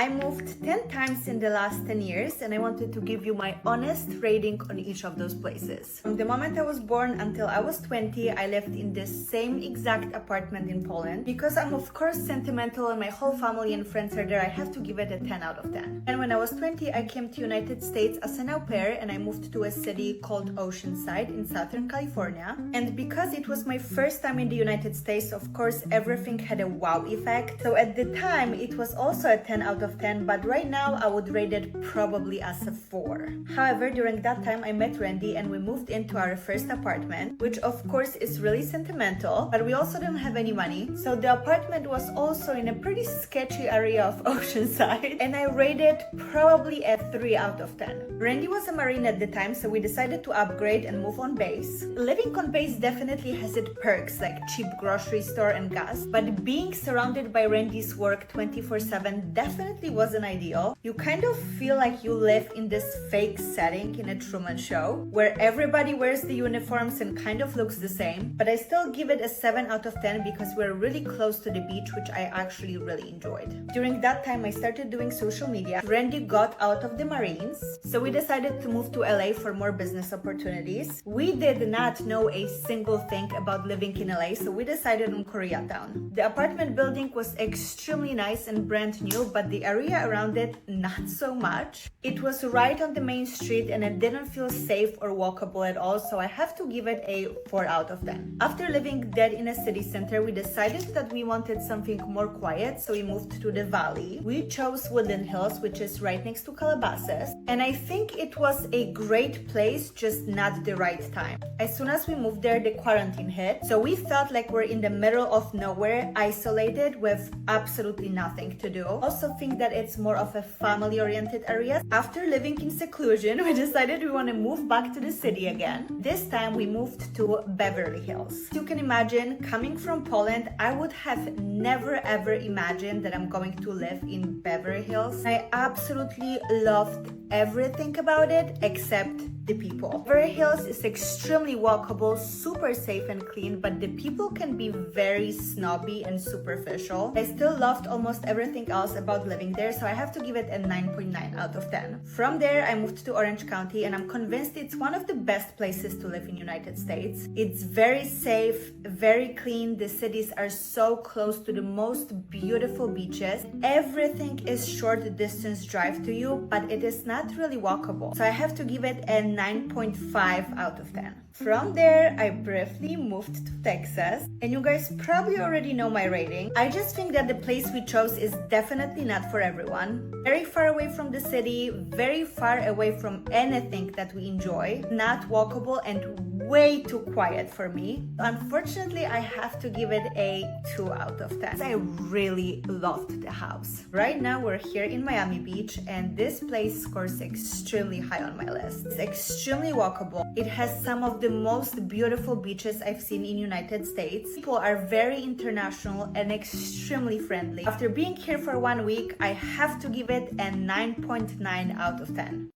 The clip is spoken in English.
I moved 10 times in the last 10 years and I wanted to give you my honest rating on each of those places. From the moment I was born until I was 20, I lived in the same exact apartment in Poland. Because I'm of course sentimental and my whole family and friends are there, I have to give it a 10 out of 10. And when I was 20, I came to United States as an au pair and I moved to a city called Oceanside in Southern California. And because it was my first time in the United States, of course everything had a wow effect. So at the time, it was also a 10 out of 10, but right now I would rate it probably as a 4. However, during that time I met Randy and we moved into our first apartment, which of course is really sentimental, but we also didn't have any money. So the apartment was also in a pretty sketchy area of Oceanside and I rated probably a 3 out of 10. Randy was a Marine at the time, so we decided to upgrade and move on base. Living on base definitely has its perks like cheap grocery store and gas, but being surrounded by Randy's work 24/7 definitely wasn't ideal. You kind of feel like you live in this fake setting in a Truman Show where everybody wears the uniforms and kind of looks the same, but I still give it a 7 out of 10 because we're really close to the beach, which I actually really enjoyed. During that time I started doing social media. Randy got out of the Marines, so we decided to move to LA for more business opportunities. We did not know a single thing about living in LA, so we decided on Koreatown. The apartment building was extremely nice and brand new, but the area around it not so much. It was right on the main street and it didn't feel safe or walkable at all, so I have to give it a 4 out of 10. After living dead in a city center, we decided that we wanted something more quiet, so we moved to the valley. We chose Woodland Hills, which is right next to Calabasas, and I think it was a great place, just not the right time. As soon as we moved there, the quarantine hit, so we felt like we're in the middle of nowhere, isolated with absolutely nothing to do. Also think that it's more of a family-oriented area. After living in seclusion, we decided we want to move back to the city again. This time we moved to Beverly Hills. You can imagine, coming from Poland, I would have never ever imagined that I'm going to live in Beverly Hills. I absolutely loved everything about it except the people. Beverly Hills is extremely walkable, super safe and clean, but the people can be very snobby and superficial. I still loved almost everything else about living there, so I have to give it a 9.9 out of 10. From there, I moved to Orange County and I'm convinced it's one of the best places to live in United States. It's very safe, very clean. The cities are so close to the most beautiful beaches. Everything is short distance drive to you, but it is not really walkable. So I have to give it a 9.5 out of 10. From there, I briefly moved to Texas, and you guys probably already know my rating. I just think that the place we chose is definitely not for everyone. Very far away from the city, very far away from anything that we enjoy, not walkable, and way too quiet for me. Unfortunately, I have to give it a 2 out of 10. I really loved the house. Right now, we're here in Miami Beach, and this place scores extremely high on my list. It's extremely walkable. It has some of the most beautiful beaches I've seen in United States. People are very international and extremely friendly. After being here for 1 week, I have to give it a 9.9 out of 10.